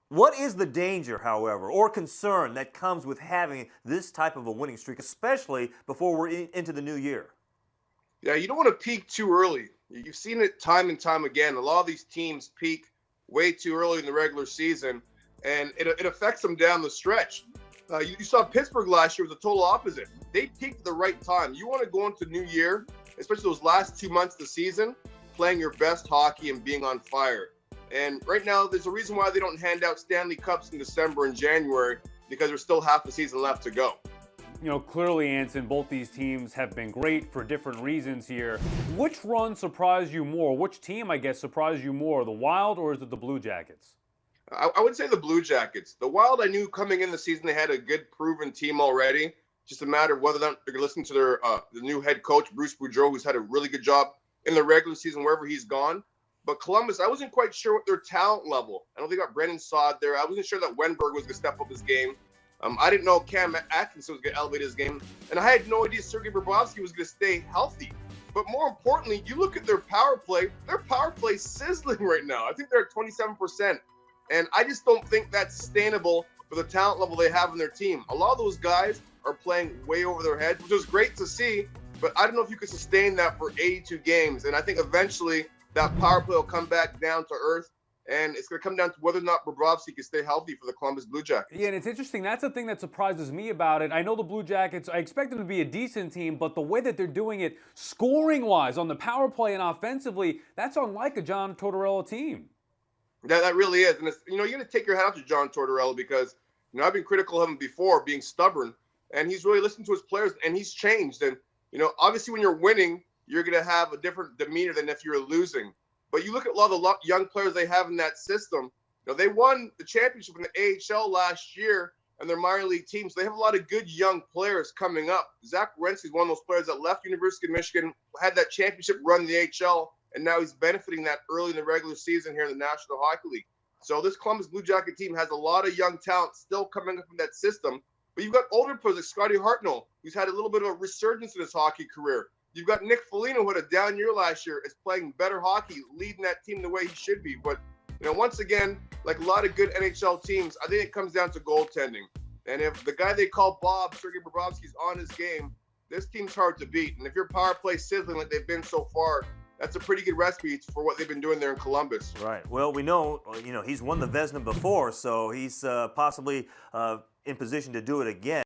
What is the danger, however, or concern that comes with having this type of a winning streak, especially before we're into the new year? Yeah, you don't want to peak too early. You've seen it time and time again. A lot of these teams peak way too early in the regular season, and it affects them down the stretch. You saw Pittsburgh last year was the total opposite. They peaked at the right time. You want to go into New Year, especially those last 2 months of the season, playing your best hockey and being on fire. And right now, there's a reason why they don't hand out Stanley Cups in December and January because there's still half the season left to go. Clearly, Anson, both these teams have been great for different reasons here. Which run surprised you more? Which team, I guess, surprised you more? The Wild or is it the Blue Jackets? I would say the Blue Jackets. The Wild, I knew coming in the season they had a good, proven team already. Just a matter of whether or not they're listening to the new head coach, Bruce Boudreau, who's had a really good job in the regular season wherever he's gone. But Columbus, I wasn't quite sure what their talent level. I know they got Brendan Saad there. I wasn't sure that Wenberg was going to step up his game. I didn't know Cam Atkinson was going to elevate his game. And I had no idea Sergei Bobrovsky was going to stay healthy. But more importantly, you look at their power play is sizzling right now. I think they're at 27%. And I just don't think that's sustainable for the talent level they have in their team. A lot of those guys are playing way over their heads, which is great to see. But I don't know if you could sustain that for 82 games. And I think eventually that power play will come back down to earth. And it's going to come down to whether or not Bobrovsky can stay healthy for the Columbus Blue Jackets. Yeah, and it's interesting. That's the thing that surprises me about it. I know the Blue Jackets, I expect them to be a decent team, but the way that they're doing it scoring-wise on the power play and offensively, that's unlike a John Tortorella team. That really is. And you got to take your hat off to John Tortorella because, I've been critical of him before being stubborn. And he's really listened to his players, and he's changed. And, obviously when you're winning, you're going to have a different demeanor than if you're losing. But you look at a lot of the young players they have in that system. They won the championship in the AHL last year and their minor league teams. So they have a lot of good young players coming up. Zach Werenski is one of those players that left University of Michigan, had that championship run in the AHL, and now he's benefiting that early in the regular season here in the National Hockey League. So this Columbus Blue Jacket team has a lot of young talent still coming up in that system. But you've got older players like Scotty Hartnell, who's had a little bit of a resurgence in his hockey career. You've got Nick Foligno, who had a down year last year, is playing better hockey, leading that team the way he should be. But, once again, like a lot of good NHL teams, I think it comes down to goaltending. And if the guy they call Bob, Sergei Bobrovsky, is on his game, this team's hard to beat. And if your power play sizzling like they've been so far, that's a pretty good recipe for what they've been doing there in Columbus. Right. Well, we know, he's won the Vezina before, so he's possibly in position to do it again.